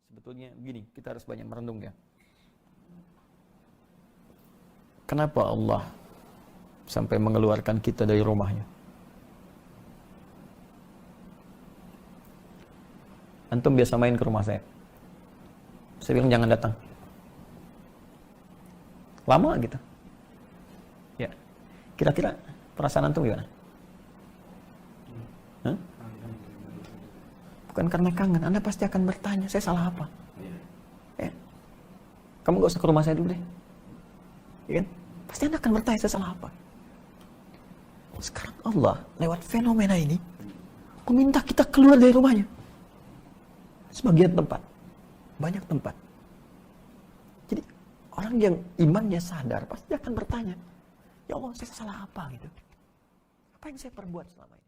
Sebetulnya begini, kita harus banyak merenung ya. Kenapa Allah sampai mengeluarkan kita dari rumahnya? Antum biasa main ke rumah saya. Saya bilang jangan datang. Lama gitu. Ya. Kira-kira perasaan antum gimana? Hah? Bukan karena kangen, Anda pasti akan bertanya, saya salah apa? Ya. Kamu gak usah ke rumah saya dulu deh. Ya kan? Pasti Anda akan bertanya, saya salah apa? Sekarang Allah, lewat fenomena ini, meminta kita keluar dari rumahnya. Sebagian tempat. Banyak tempat. Jadi, orang yang imannya sadar, pasti akan bertanya, ya Allah, saya salah apa gitu? Apa yang saya perbuat selama ini?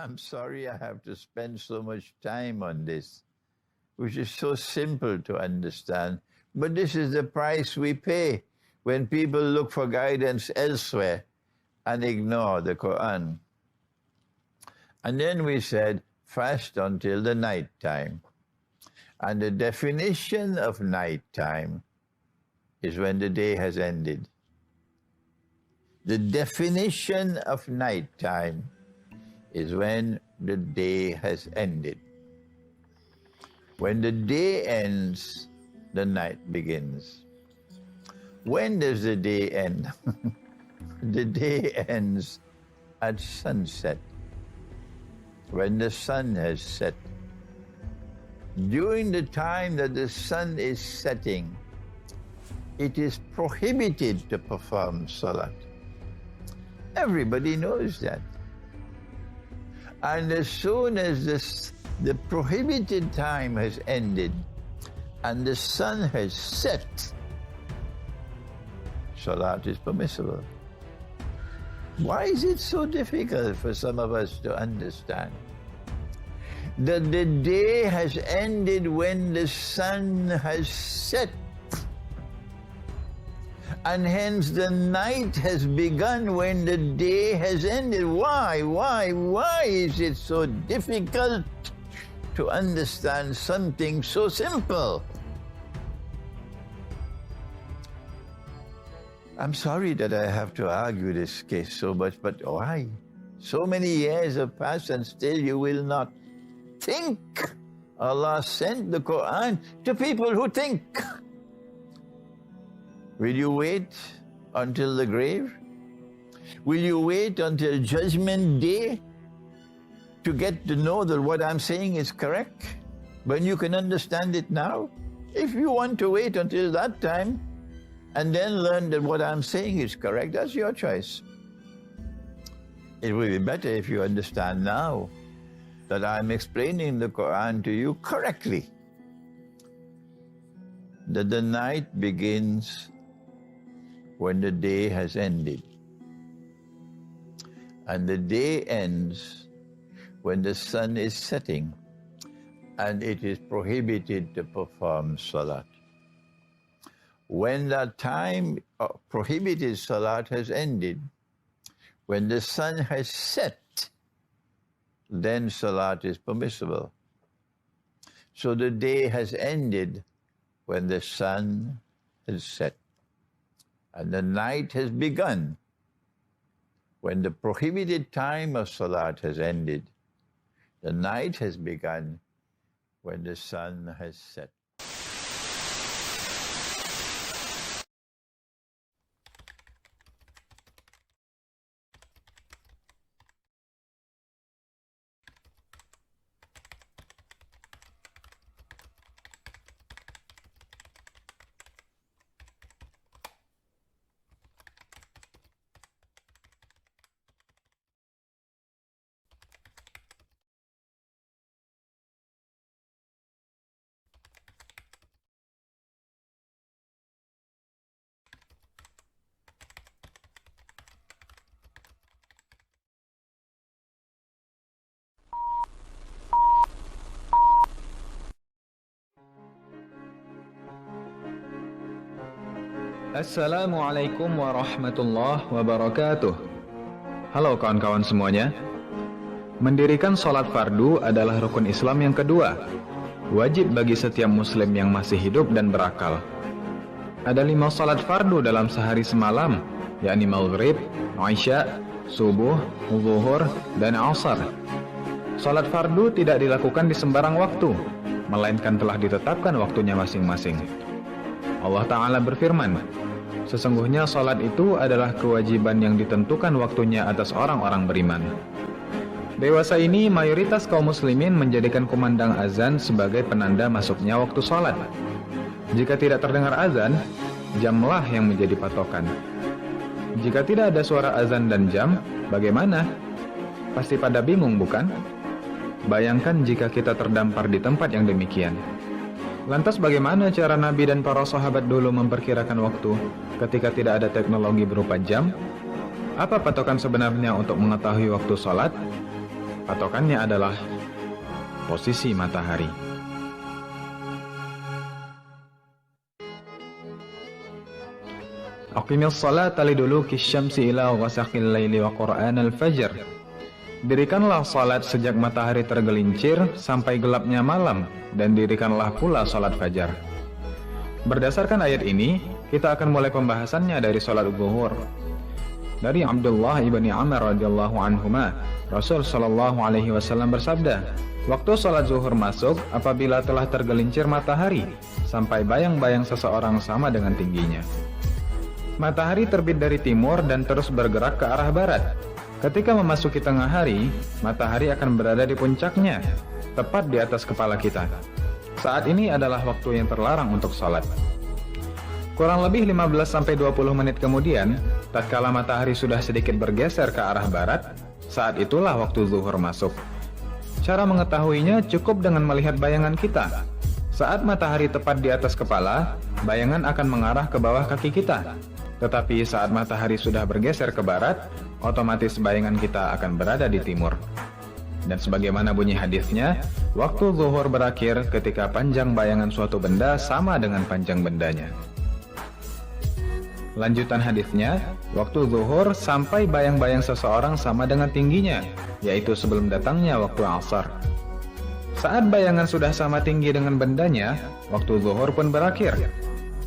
I'm sorry I have to spend so much time on this, which is so simple to understand. But this is the price we pay when people look for guidance elsewhere and ignore the Quran. And then we said, fast until the night time. And the definition of night time is when the day has ended. The definition of night time is when the day has ended. When the day ends, the night begins. When does the day end? The day ends at sunset, when the sun has set. During the time that the sun is setting, it is prohibited to perform salat. Everybody knows that. And as soon as the prohibited time has ended and the sun has set, salat is permissible. Why is it so difficult for some of us to understand that the day has ended when the sun has set, and hence the night has begun when the day has ended? Why is it so difficult to understand something so simple? I'm sorry that I have to argue this case so much, but why? So many years have passed and still you will not think. Allah sent the Quran to people who think. Will you wait until the grave? Will you wait until Judgment Day to get to know that what I'm saying is correct, when you can understand it now? If you want to wait until that time and then learn that what I'm saying is correct, that's your choice. It will be better if you understand now that I'm explaining the Quran to you correctly. That the night begins when the day has ended. And the day ends when the sun is setting and it is prohibited to perform salat. When that time of prohibited salat has ended, when the sun has set, then salat is permissible. So the day has ended when the sun has set, and the night has begun when the prohibited time of salat has ended. The night has begun when the sun has set. Assalamualaikum warahmatullahi wabarakatuh. Halo kawan-kawan semuanya. Mendirikan sholat fardu adalah rukun Islam yang kedua. Wajib bagi setiap muslim yang masih hidup dan berakal. Ada 5 sholat fardu dalam sehari semalam, yakni maghrib, isya, subuh, zuhur, dan asar. Sholat fardu tidak dilakukan di sembarang waktu, melainkan telah ditetapkan waktunya masing-masing. Allah Ta'ala berfirman, sesungguhnya sholat itu adalah kewajiban yang ditentukan waktunya atas orang-orang beriman. Dewasa ini, mayoritas kaum muslimin menjadikan kumandang azan sebagai penanda masuknya waktu sholat. Jika tidak terdengar azan, jamlah yang menjadi patokan. Jika tidak ada suara azan dan jam, bagaimana? Pasti pada bingung, bukan? Bayangkan jika kita terdampar di tempat yang demikian. Lantas bagaimana cara Nabi dan para sahabat dulu memperkirakan waktu ketika tidak ada teknologi berupa jam? Apa patokan sebenarnya untuk mengetahui waktu sholat? Patokannya adalah posisi matahari. Aqimis salata liduluki syamsi ila ghasaqil laili wa qur'anal fajr. Dirikanlah salat sejak matahari tergelincir sampai gelapnya malam, dan dirikanlah pula salat fajar. Berdasarkan ayat ini, kita akan mulai pembahasannya dari salat zuhur. Dari Abdullah ibni Amr radhiyallahu anhuma, Rasul sallallahu alaihi wasallam bersabda, waktu salat zuhur masuk apabila telah tergelincir matahari sampai bayang-bayang seseorang sama dengan tingginya. Matahari terbit dari timur dan terus bergerak ke arah barat. Ketika memasuki tengah hari, matahari akan berada di puncaknya, tepat di atas kepala kita. Saat ini adalah waktu yang terlarang untuk salat. Kurang lebih 15-20 menit kemudian, tatkala matahari sudah sedikit bergeser ke arah barat, saat itulah waktu zuhur masuk. Cara mengetahuinya cukup dengan melihat bayangan kita. Saat matahari tepat di atas kepala, bayangan akan mengarah ke bawah kaki kita. Tetapi saat matahari sudah bergeser ke barat, otomatis bayangan kita akan berada di timur. Dan sebagaimana bunyi hadisnya, waktu zuhur berakhir ketika panjang bayangan suatu benda sama dengan panjang bendanya. Lanjutan hadisnya, waktu zuhur sampai bayang-bayang seseorang sama dengan tingginya, yaitu sebelum datangnya waktu asar. Saat bayangan sudah sama tinggi dengan bendanya, waktu zuhur pun berakhir.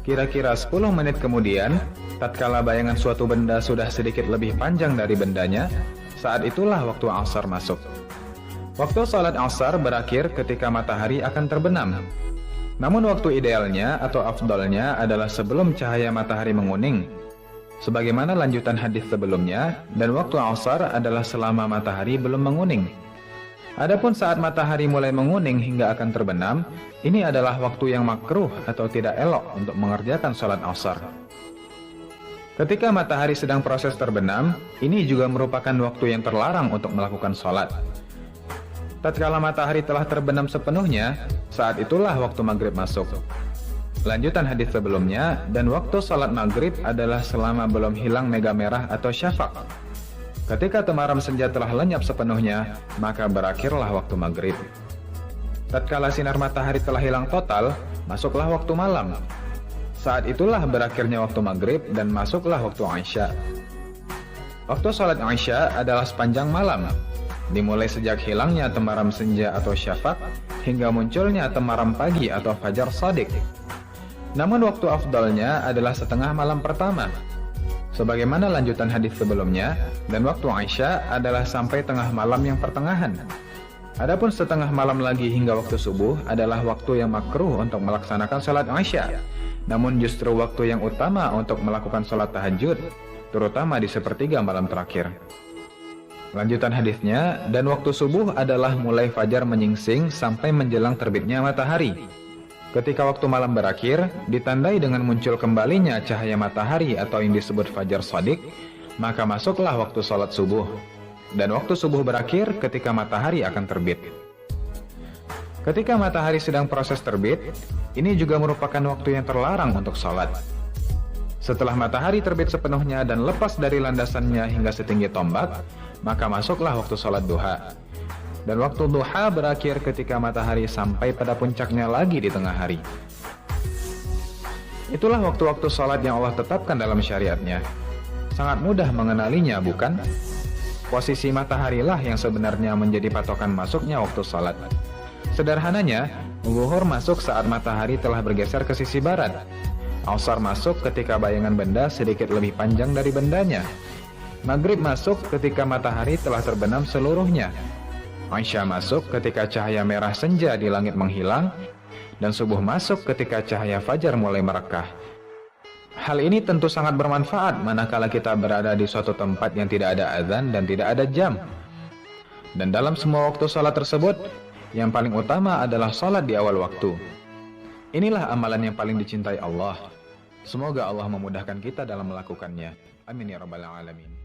Kira-kira 10 menit kemudian, tatkala bayangan suatu benda sudah sedikit lebih panjang dari bendanya, saat itulah waktu asar masuk. Waktu salat asar berakhir ketika matahari akan terbenam. Namun waktu idealnya atau afdalnya adalah sebelum cahaya matahari menguning. Sebagaimana lanjutan hadis sebelumnya, dan waktu asar adalah selama matahari belum menguning. Adapun saat matahari mulai menguning hingga akan terbenam, ini adalah waktu yang makruh atau tidak elok untuk mengerjakan salat asar. Ketika matahari sedang proses terbenam, ini juga merupakan waktu yang terlarang untuk melakukan salat. Tatkala matahari telah terbenam sepenuhnya, saat itulah waktu maghrib masuk. Lanjutan hadis sebelumnya, dan waktu salat maghrib adalah selama belum hilang mega merah atau syafaq. Ketika temaram senja telah lenyap sepenuhnya, maka berakhirlah waktu maghrib. Tatkala sinar matahari telah hilang total, masuklah waktu malam. Saat itulah berakhirnya waktu maghrib dan masuklah waktu isya. Waktu salat isya adalah sepanjang malam, dimulai sejak hilangnya temaram senja atau syafaq hingga munculnya temaram pagi atau fajar shadiq. Namun waktu afdalnya adalah setengah malam pertama, sebagaimana lanjutan hadis sebelumnya, dan waktu isya adalah sampai tengah malam yang pertengahan. Adapun setengah malam lagi hingga waktu subuh adalah waktu yang makruh untuk melaksanakan salat isya. Namun justru waktu yang utama untuk melakukan salat tahajud, terutama di sepertiga malam terakhir. Lanjutan hadisnya, dan waktu subuh adalah mulai fajar menyingsing sampai menjelang terbitnya matahari. Ketika waktu malam berakhir, ditandai dengan muncul kembalinya cahaya matahari atau yang disebut fajar shadiq, maka masuklah waktu salat subuh. Dan waktu subuh berakhir ketika matahari akan terbit. Ketika matahari sedang proses terbit, ini juga merupakan waktu yang terlarang untuk salat. Setelah matahari terbit sepenuhnya dan lepas dari landasannya hingga setinggi tombak, maka masuklah waktu salat duha. Dan waktu duha berakhir ketika matahari sampai pada puncaknya lagi di tengah hari. Itulah waktu-waktu sholat yang Allah tetapkan dalam syariatnya. Sangat mudah mengenalinya, bukan? Posisi mataharilah yang sebenarnya menjadi patokan masuknya waktu sholat. Sederhananya, zuhur masuk saat matahari telah bergeser ke sisi barat. Asar masuk ketika bayangan benda sedikit lebih panjang dari bendanya. Maghrib masuk ketika matahari telah terbenam seluruhnya. Isya masuk ketika cahaya merah senja di langit menghilang. Dan subuh masuk ketika cahaya fajar mulai merekah. Hal ini tentu sangat bermanfaat manakala kita berada di suatu tempat yang tidak ada azan dan tidak ada jam. Dan dalam semua waktu salat tersebut, yang paling utama adalah salat di awal waktu. Inilah amalan yang paling dicintai Allah. Semoga Allah memudahkan kita dalam melakukannya. Amin ya rabbal alamin.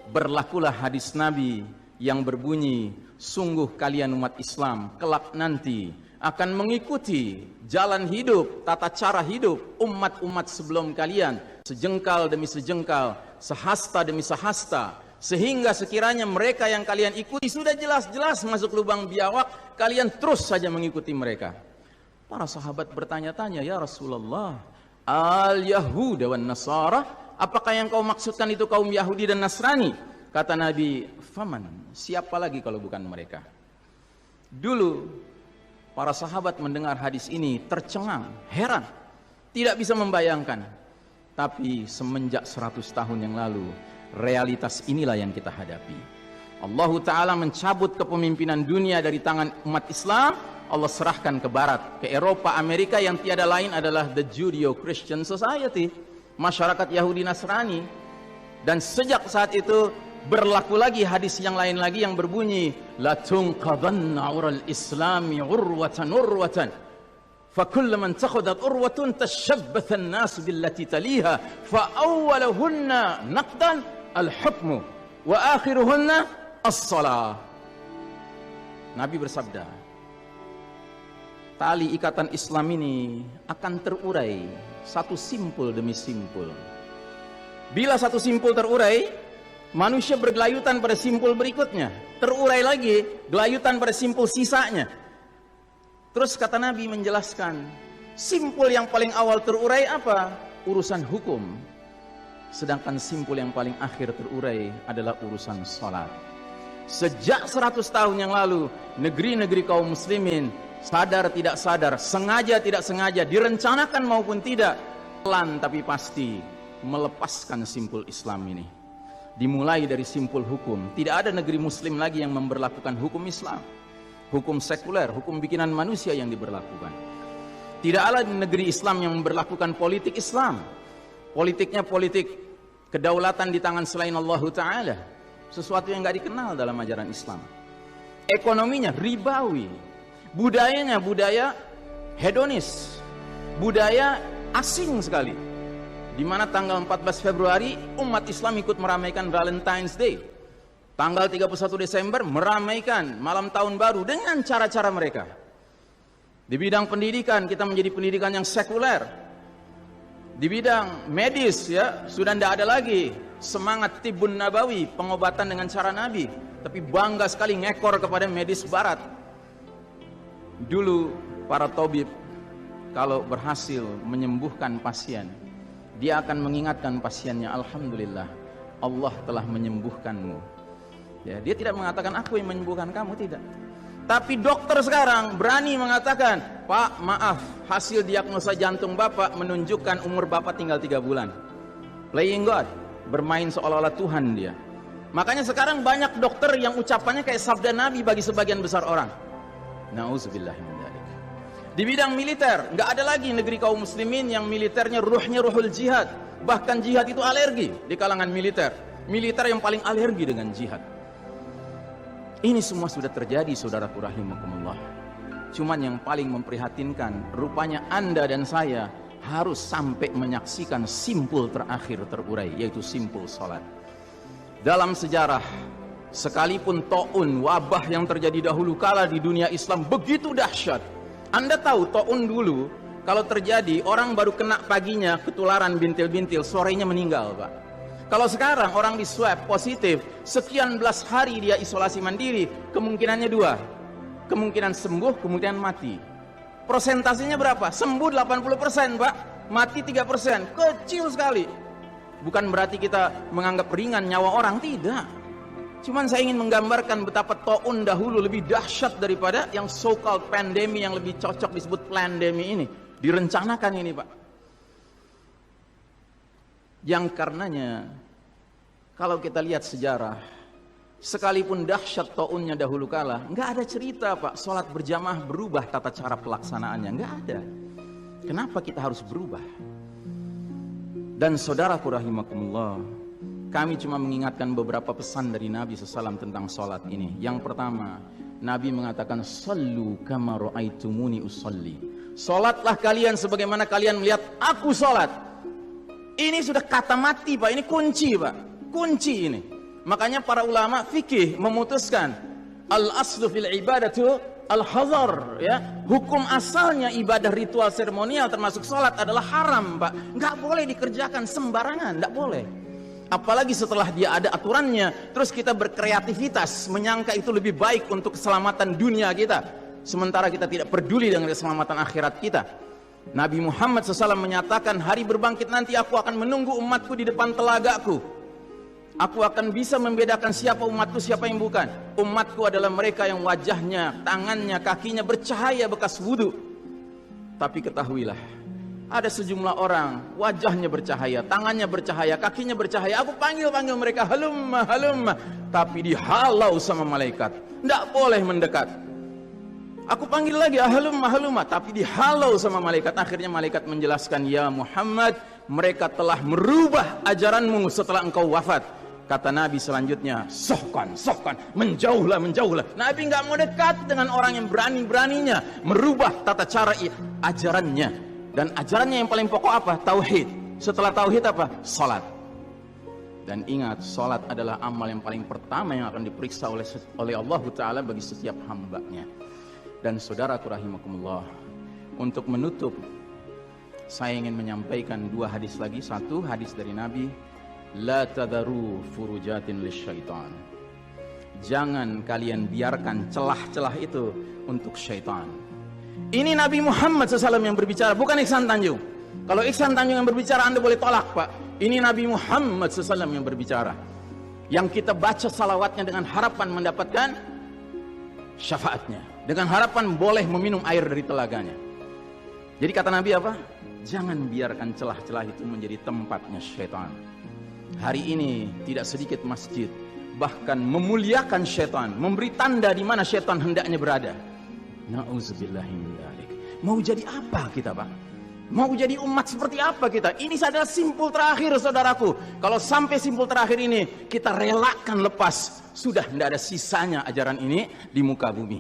Berlakulah hadis Nabi yang berbunyi, sungguh kalian umat Islam kelak nanti akan mengikuti jalan hidup, tata cara hidup umat-umat sebelum kalian, sejengkal demi sejengkal, sehasta demi sehasta, sehingga sekiranya mereka yang kalian ikuti sudah jelas-jelas masuk lubang biawak, kalian terus saja mengikuti mereka. Para sahabat bertanya-tanya, ya Rasulullah, al-Yahuda wan Nasara, apakah yang kau maksudkan itu kaum Yahudi dan Nasrani? Kata Nabi, faman, siapa lagi kalau bukan mereka? Dulu para sahabat mendengar hadis ini tercengang, heran, tidak bisa membayangkan. Tapi semenjak 100 tahun yang lalu, realitas inilah yang kita hadapi. Allah Ta'ala mencabut kepemimpinan dunia dari tangan umat Islam, Allah serahkan ke Barat, ke Eropa, Amerika, yang tiada lain adalah the Judeo-Christian Society, masyarakat Yahudi Nasrani. Dan sejak saat itu berlaku lagi hadis yang lain lagi yang berbunyi, la tunqadanna ural islami urwatan urwatan fa kullu man takhadat urwatun tashabbatha an-nas billati taliha fa awwaluhunna naqdan al-hukmu wa akhiruhunna as-salah. Nabi bersabda, tali ikatan Islam ini akan terurai satu simpul demi simpul. Bila satu simpul terurai, manusia bergelayutan pada simpul berikutnya, terurai lagi, gelayutan pada simpul sisanya. Terus kata Nabi menjelaskan, simpul yang paling awal terurai apa? Urusan hukum. Sedangkan simpul yang paling akhir terurai adalah urusan salat. Sejak 100 tahun yang lalu, negeri-negeri kaum muslimin sadar tidak sadar, sengaja tidak sengaja, direncanakan maupun tidak, pelan tapi pasti melepaskan simpul Islam ini. Dimulai dari simpul hukum. Tidak ada negeri muslim lagi yang memberlakukan hukum Islam. Hukum sekuler, hukum bikinan manusia yang diberlakukan. Tidak ada negeri Islam yang memberlakukan politik Islam. Politiknya politik kedaulatan di tangan selain Allah Ta'ala. Sesuatu yang gak dikenal dalam ajaran Islam. Ekonominya ribawi. Budayanya budaya hedonis. Budaya asing sekali. Di mana tanggal 14 Februari umat Islam ikut meramaikan Valentine's Day. Tanggal 31 Desember meramaikan malam tahun baru dengan cara-cara mereka. Di bidang pendidikan kita menjadi pendidikan yang sekuler. Di bidang medis ya sudah tidak ada lagi semangat tibun nabawi, pengobatan dengan cara Nabi, tapi bangga sekali ngekor kepada medis barat. Dulu para tabib kalau berhasil menyembuhkan pasien, dia akan mengingatkan pasiennya, alhamdulillah, Allah telah menyembuhkanmu. Ya, dia tidak mengatakan aku yang menyembuhkan kamu, tidak. Tapi dokter sekarang berani mengatakan, Pak, maaf, hasil diagnosa jantung Bapak menunjukkan umur Bapak tinggal 3 bulan. Playing God, bermain seolah-olah Tuhan dia. Makanya sekarang banyak dokter yang ucapannya kayak sabda Nabi bagi sebagian besar orang. Nauzubillah min dzalik. Di bidang militer, nggak ada lagi negeri kaum muslimin yang militernya ruhnya ruhul jihad. Bahkan jihad itu alergi di kalangan militer. Militer yang paling alergi dengan jihad. Ini semua sudah terjadi, saudaraku rahimakumullah. Cuman yang paling memprihatinkan, rupanya Anda dan saya harus sampai menyaksikan simpul terakhir terurai, yaitu simpul salat. Dalam sejarah, sekalipun taun, wabah yang terjadi dahulu kala di dunia Islam begitu dahsyat. Anda tahu taun dulu kalau terjadi orang baru kena paginya ketularan bintil-bintil, sorenya meninggal, Pak. Kalau sekarang orang di swab positif, sekian belas hari dia isolasi mandiri, kemungkinannya 2. Kemungkinan sembuh, kemungkinan mati. Persentasenya berapa? Sembuh 80%, Pak. Mati 3%. Kecil sekali. Bukan berarti kita menganggap ringan nyawa orang, tidak. Cuman saya ingin menggambarkan betapa taun dahulu lebih dahsyat daripada yang so-called pandemi yang lebih cocok disebut plandemi ini. Direncanakan ini, Pak. Yang karenanya, kalau kita lihat sejarah, sekalipun dahsyat taunnya dahulu kala, nggak ada cerita, Pak, sholat berjamaah berubah tata cara pelaksanaannya. Nggak ada. Kenapa kita harus berubah? Dan saudaraku rahimakumullah, kami cuma mengingatkan beberapa pesan dari Nabi SAW tentang sholat ini. Yang pertama, Nabi mengatakan, Sallu kama ra'aitumuni usalli. Sholatlah kalian sebagaimana kalian melihat aku sholat. Ini sudah kata mati, Pak. Ini kunci, Pak. Kunci ini. Makanya para ulama fikih memutuskan, al-aslu fil ibadatu al-hazar. Ya. Hukum asalnya ibadah ritual seremonial termasuk sholat adalah haram, Pak. Nggak boleh dikerjakan sembarangan, nggak boleh. Apalagi setelah dia ada aturannya, terus kita berkreativitas, menyangka itu lebih baik untuk keselamatan dunia kita. Sementara kita tidak peduli dengan keselamatan akhirat kita. Nabi Muhammad SAW menyatakan, hari berbangkit nanti aku akan menunggu umatku di depan telagaku. Aku akan bisa membedakan siapa umatku, siapa yang bukan. Umatku adalah mereka yang wajahnya, tangannya, kakinya bercahaya bekas wudhu. Tapi ketahuilah, ada sejumlah orang wajahnya bercahaya, tangannya bercahaya, kakinya bercahaya. Aku panggil mereka, halumma, halumma, tapi dihalau sama malaikat. Tidak boleh mendekat. Aku panggil lagi, halumma, halumma, tapi dihalau sama malaikat. Akhirnya malaikat menjelaskan, ya Muhammad, mereka telah merubah ajaranmu setelah engkau wafat. Kata Nabi selanjutnya, sohkan, menjauhlah. Nabi nggak mau dekat dengan orang yang berani-beraninya merubah tata cara ajarannya. Dan ajarannya yang paling pokok apa? Tauhid. Setelah tauhid apa? Salat. Dan ingat, salat adalah amal yang paling pertama yang akan diperiksa oleh Allah Ta'ala bagi setiap hambanya. Dan saudaraku rahimakumullah, untuk menutup, saya ingin menyampaikan 2 hadis lagi. 1 hadis dari Nabi, la tadaru furujatin lisyaitan. Jangan kalian biarkan celah-celah itu untuk syaitan. Ini Nabi Muhammad SAW yang berbicara, bukan Iksan Tanjung. Kalau Iksan Tanjung yang berbicara, Anda boleh tolak, Pak. Ini Nabi Muhammad SAW yang berbicara. Yang kita baca salawatnya dengan harapan mendapatkan syafaatnya, dengan harapan boleh meminum air dari telaganya. Jadi kata Nabi apa? Jangan biarkan celah-celah itu menjadi tempatnya syaitan. Hari ini tidak sedikit masjid bahkan memuliakan syaitan, memberi tanda di mana syaitan hendaknya berada. Nauzubillahi min dzalik. Mau jadi apa kita, Pak? Mau jadi umat seperti apa kita? Ini adalah simpul terakhir, saudaraku. Kalau sampai simpul terakhir ini kita relakan lepas, sudah tidak ada sisanya ajaran ini di muka bumi.